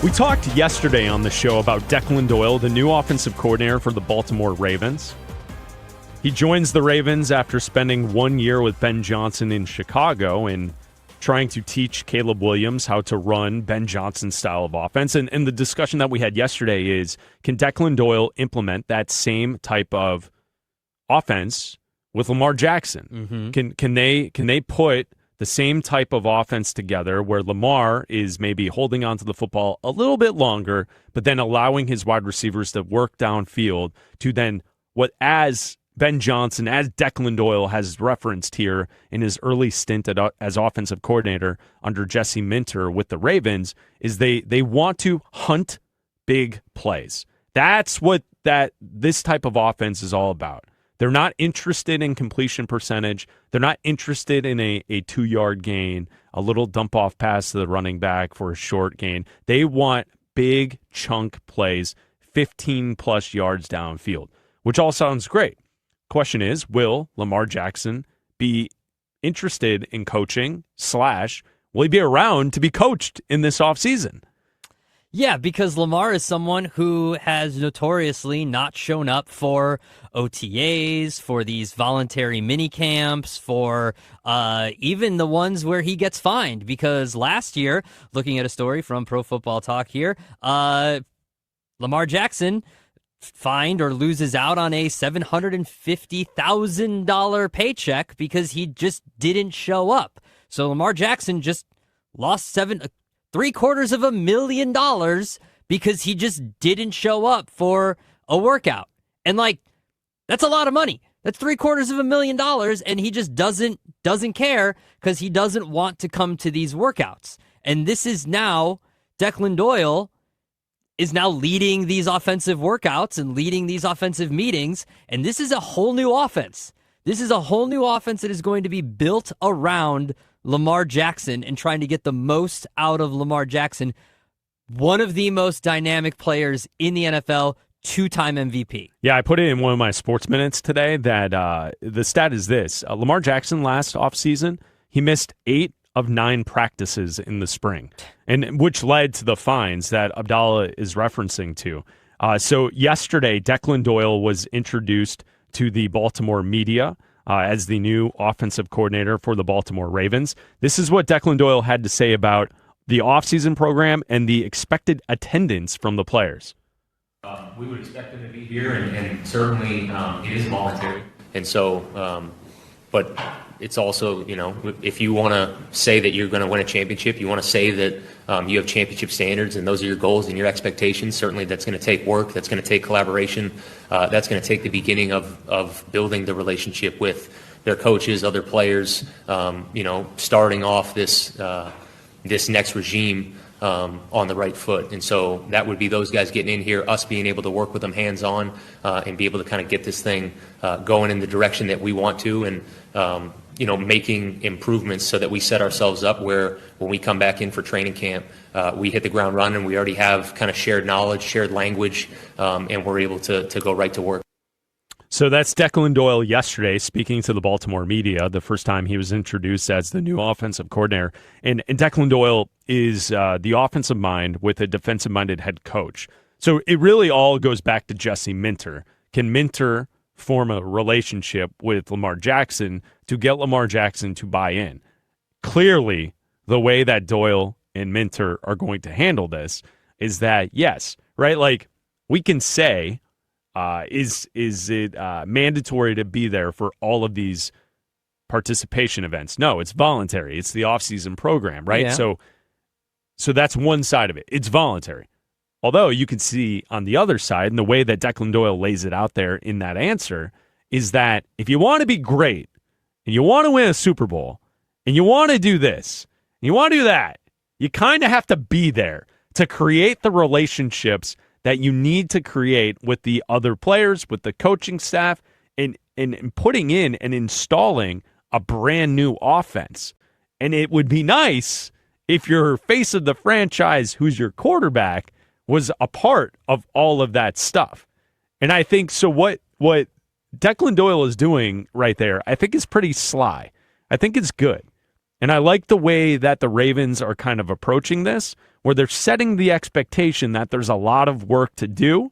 We talked yesterday on the show about Declan Doyle, the new offensive coordinator for the Baltimore Ravens. He joins the Ravens after spending 1 year with Ben Johnson in Chicago and trying to teach Caleb Williams how to run Ben Johnson's style of offense. And the discussion that we had yesterday is, can Declan Doyle implement that same type of offense with Lamar Jackson? Mm-hmm. Can they put the same type of offense together where Lamar is maybe holding onto the football a little bit longer, but then allowing his wide receivers to work downfield to then as Ben Johnson, as Declan Doyle has referenced here in his early stint as offensive coordinator under Jesse Minter with the Ravens, is they want to hunt big plays. That's what this type of offense is all about. They're not interested in completion percentage. They're not interested in a 2-yard gain, a little dump-off pass to the running back for a short gain. They want big chunk plays, 15-plus yards downfield, which all sounds great. Question is, will Lamar Jackson be interested in coaching / will he be around to be coached in this offseason? Yeah, because Lamar is someone who has notoriously not shown up for OTAs, for these voluntary minicamps, for even the ones where he gets fined. Because last year, looking at a story from Pro Football Talk here, Lamar Jackson fined or loses out on a $750,000 paycheck because he just didn't show up. So Lamar Jackson just lost $750,000 because he just didn't show up for a workout. And that's a lot of money. That's $750,000, and he just doesn't care because he doesn't want to come to these workouts. And this is now Declan Doyle is now leading these offensive workouts and leading these offensive meetings, and this is a whole new offense. This is a whole new offense that is going to be built around Lamar Jackson and trying to get the most out of Lamar Jackson, one of the most dynamic players in the NFL, 2-time MVP. Yeah, I put it in one of my sports minutes today that the stat is this. Lamar Jackson last offseason, he missed 8 of 9 practices in the spring, and which led to the fines that Abdalla is referencing to. So yesterday, Declan Doyle was introduced to the Baltimore media as the new offensive coordinator for the Baltimore Ravens. This is what Declan Doyle had to say about the offseason program and the expected attendance from the players. We would expect them to be here, and certainly it is voluntary. And so, but it's also, if you want to say that you're going to win a championship, you want to say that you have championship standards and those are your goals and your expectations, certainly that's going to take work, that's going to take collaboration, that's going to take the beginning of building the relationship with their coaches, other players, starting off this next regime on the right foot. And so that would be those guys getting in here, us being able to work with them hands-on and be able to kind of get this thing going in the direction that we want to, and making improvements so that we set ourselves up where when we come back in for training camp, we hit the ground running. We already have kind of shared knowledge, shared language, and we're able to go right to work. So that's Declan Doyle yesterday speaking to the Baltimore media, the first time he was introduced as the new offensive coordinator. And Declan Doyle is the offensive mind with a defensive-minded head coach. So it really all goes back to Jesse Minter. Can Minter form a relationship with Lamar Jackson to get Lamar Jackson to buy in? Clearly, the way that Doyle and Minter are going to handle this is that, yes, right, we can say, is it mandatory to be there for all of these participation events? No, it's voluntary. It's the offseason program, right? Yeah. So that's one side of it. It's voluntary. Although you can see on the other side, and the way that Declan Doyle lays it out there in that answer, is that if you want to be great, and you want to win a Super Bowl, and you want to do this, and you want to do that, you kind of have to be there to create the relationships that you need to create with the other players, with the coaching staff, and putting in and installing a brand new offense. And it would be nice if your face of the franchise, who's your quarterback, was a part of all of that stuff. And I think so what Declan Doyle is doing right there, I think is pretty sly. I think it's good. And I like the way that the Ravens are kind of approaching this, where they're setting the expectation that there's a lot of work to do,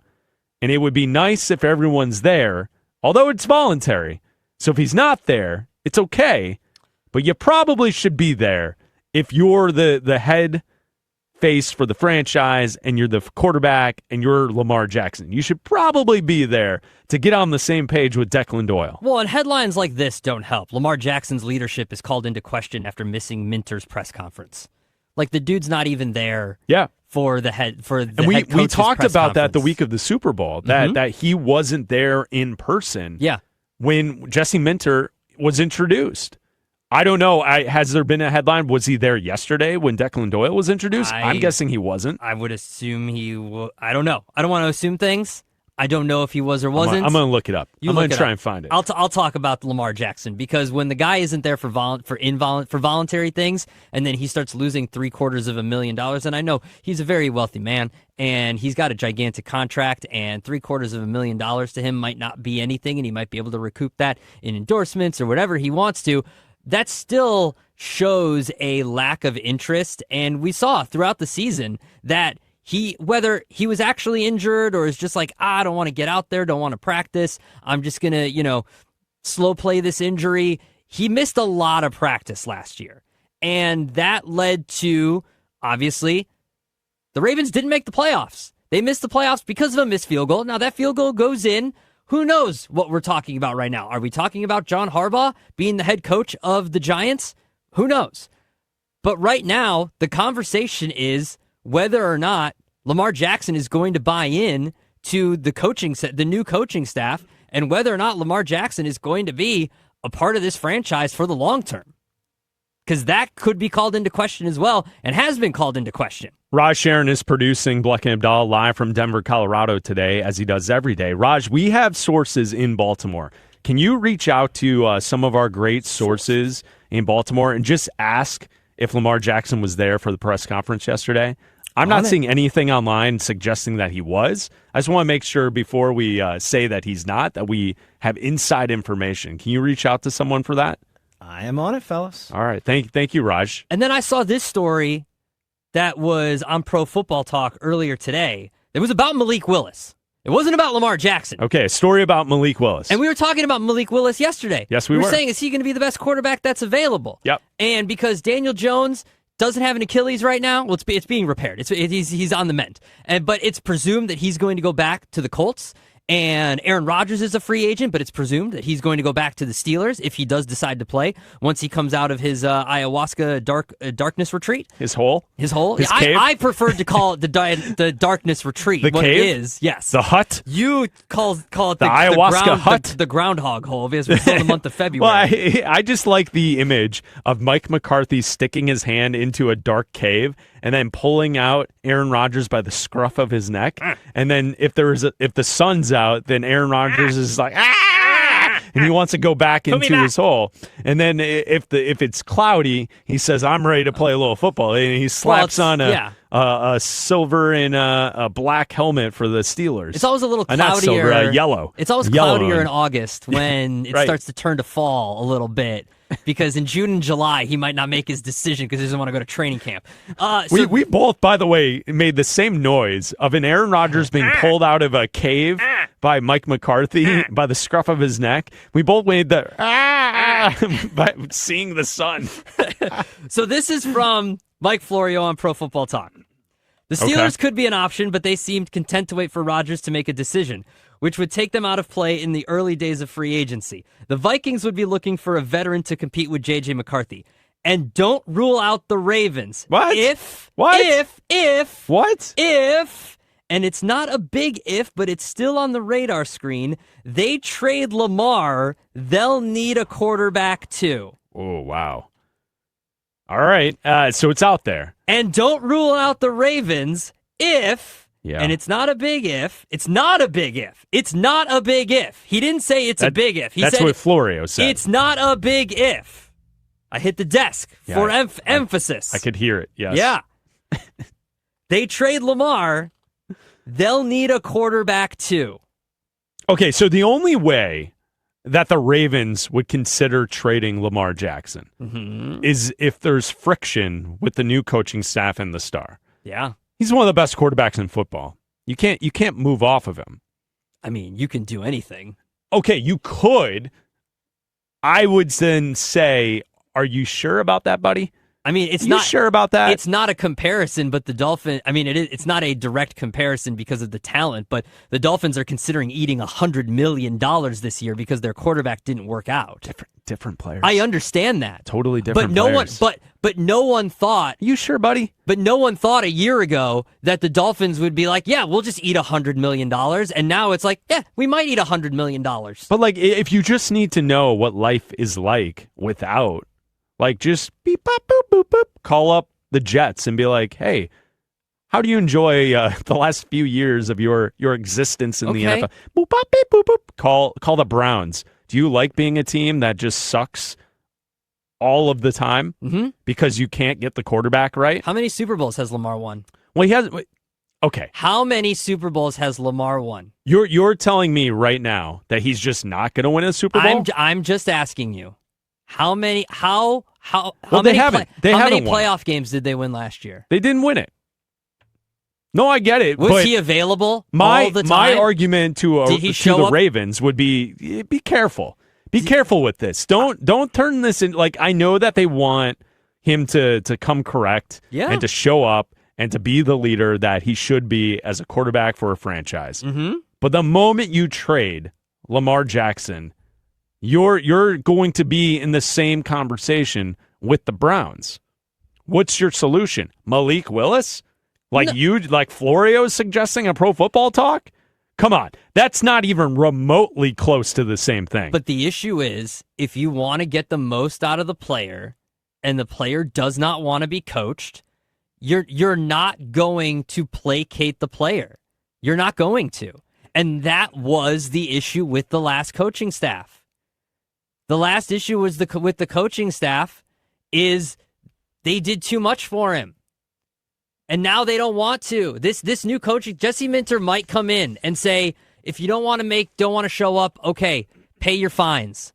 and it would be nice if everyone's there, although it's voluntary. So if he's not there, it's okay, but you probably should be there if you're the head face for the franchise and you're the quarterback and you're Lamar Jackson. You should probably be there to get on the same page with Declan Doyle. Well, and headlines like this don't help. Lamar Jackson's leadership is called into question after missing Minter's press conference. Like, the dude's not even there. Yeah. For the head and we talked about that the week of the Super Bowl, that he wasn't there in person. Yeah. When Jesse Minter was introduced. I don't know. Has there been a headline? Was he there yesterday when Declan Doyle was introduced? I'm guessing he wasn't. I would assume he I don't know. I don't want to assume things. I don't know if he was or wasn't. I'm going to look it up. I'm going to try and find it. I'll talk about Lamar Jackson, because when the guy isn't there for voluntary things, and then he starts losing $750,000, and I know he's a very wealthy man, and he's got a gigantic contract, and $750,000 to him might not be anything, and he might be able to recoup that in endorsements or whatever he wants to. That still shows a lack of interest, and we saw throughout the season that whether he was actually injured or is just like, I don't want to get out there, don't want to practice, I'm just going to, slow play this injury. He missed a lot of practice last year. And that led to, obviously, the Ravens didn't make the playoffs. They missed the playoffs because of a missed field goal. Now, that field goal goes in. Who knows what we're talking about right now? Are we talking about John Harbaugh being the head coach of the Giants? Who knows? But right now, the conversation is whether or not Lamar Jackson is going to buy in to the new coaching staff, and whether or not Lamar Jackson is going to be a part of this franchise for the long term. Because that could be called into question as well, and has been called into question. Raj Sharon is producing Bleck Abdalla live from Denver, Colorado today, as he does every day. Raj, we have sources in Baltimore. Can you reach out to some of our great sources in Baltimore and just ask if Lamar Jackson was there for the press conference yesterday? I'm not seeing anything online suggesting that he was. I just want to make sure before we say that he's not, that we have inside information. Can you reach out to someone for that? I am on it, fellas. All right. Thank you, Raj. And then I saw this story that was on Pro Football Talk earlier today. It was about Malik Willis. It wasn't about Lamar Jackson. Okay, a story about Malik Willis. And we were talking about Malik Willis yesterday. Yes, we were. We were saying, is he going to be the best quarterback that's available? Yep. And because Daniel Jones doesn't have an Achilles right now, well, it's being repaired. He's on the mend. But it's presumed that he's going to go back to the Colts. And Aaron Rodgers is a free agent, but it's presumed that he's going to go back to the Steelers if he does decide to play once he comes out of his ayahuasca darkness retreat. His hole? His hole? His Yeah, cave? I preferred to call it the darkness retreat. The what cave? it is, yes. The hut? You call it the ayahuasca hut? The groundhog hole, because we're still in the month of February. Well, I just like the image of Mike McCarthy sticking his hand into a dark cave and then pulling out Aaron Rodgers by the scruff of his neck. And then if the sun's out, then Aaron Rodgers is like, and he wants to go back into his hole. And then if it's cloudy, he says, I'm ready to play a little football. And he slaps on a silver and a black helmet for the Steelers. It's always a little cloudier. Not silver, yellow. It's always cloudier in August when it Right. starts to turn to fall a little bit. Because in June and July, he might not make his decision because he doesn't want to go to training camp. We both, by the way, made the same noise of an Aaron Rodgers being pulled out of a cave by Mike McCarthy by the scruff of his neck. We both made the by seeing the sun. So this is from Mike Florio on Pro Football Talk. The Steelers could be an option, but they seemed content to wait for Rodgers to make a decision, which would take them out of play in the early days of free agency. The Vikings would be looking for a veteran to compete with J.J. McCarthy. And don't rule out the Ravens. What? If, and it's not a big if, but it's still on the radar screen, they trade Lamar, they'll need a quarterback too. Oh, wow. All right. So it's out there. And don't rule out the Ravens if... Yeah. And it's not a big if. It's not a big if. It's not a big if. He didn't say it's a big if. He that's said what Florio said. It's not a big if. I hit the desk for emphasis. I could hear it, yes. Yeah. They trade Lamar. They'll need a quarterback too. Okay, so the only way that the Ravens would consider trading Lamar Jackson is if there's friction with the new coaching staff and the star. Yeah. He's one of the best quarterbacks in football. You can't move off of him. I mean, you can do anything. Okay, you could. I would then say, are you sure about that, buddy? I mean, it's you not sure about that. It's not a comparison, but the Dolphins. I mean, it's not a direct comparison because of the talent. But the Dolphins are considering eating $100 million this year because their quarterback didn't work out. Different players. I understand that. Totally different. But no players. one. But no one thought. You sure, buddy? But no one thought a year ago that the Dolphins would be like, yeah, we'll just eat $100 million, and now it's like, yeah, we might eat $100 million. But like, if you just need to know what life is like without. Like, just beep, bop, boop, boop, boop. Call up the Jets and be like, hey, how do you enjoy the last few years of your existence in the NFL? Boop, bop, beep, boop, boop. Call the Browns. Do you like being a team that just sucks all of the time because you can't get the quarterback right? How many Super Bowls has Lamar won? Well, he has. Okay. How many Super Bowls has Lamar won? You're telling me right now that he's just not going to win a Super Bowl? I'm just asking you. How many Well, many they haven't. How many won. playoff games did they win last year? They didn't win it. No, I get it. Was but he available my all the time? my argument to Did he to show the up? Ravens would be careful. Be careful with this. Don't turn this in. Like, I know that they want him to come correct and to show up and to be the leader that he should be as a quarterback for a franchise. But the moment you trade Lamar Jackson, you're going to be in the same conversation with the Browns. What's your solution? Malik Willis? Like Florio is suggesting on Pro Football Talk? Come on. That's not even remotely close to the same thing. But the issue is, if you want to get the most out of the player and the player does not want to be coached, you're not going to placate the player. You're not going to. And that was the issue with the last coaching staff. The last issue was with the coaching staff is they did too much for him. And now they don't want to. This new coach, Jesse Minter, might come in and say, if you don't want to show up, okay, pay your fines.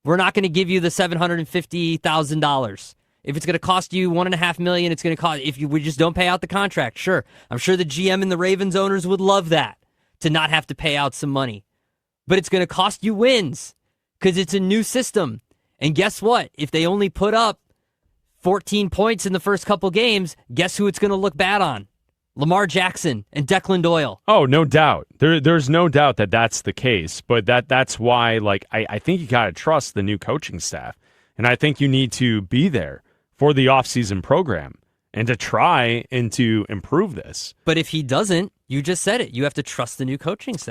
We're not going to give you the $750,000. If it's going to cost you $1.5 million, it's going to cost. We just don't pay out the contract, sure. I'm sure the GM and the Ravens owners would love that, to not have to pay out some money. But it's going to cost you wins because it's a new system. And guess what? If they only put up 14 points in the first couple games, guess who it's going to look bad on? Lamar Jackson and Declan Doyle. Oh, no doubt. There's no doubt that that's the case. But that's why, like, I think you got to trust the new coaching staff. And I think you need to be there for the offseason program and to try and to improve this. But if he doesn't, you just said it. You have to trust the new coaching staff.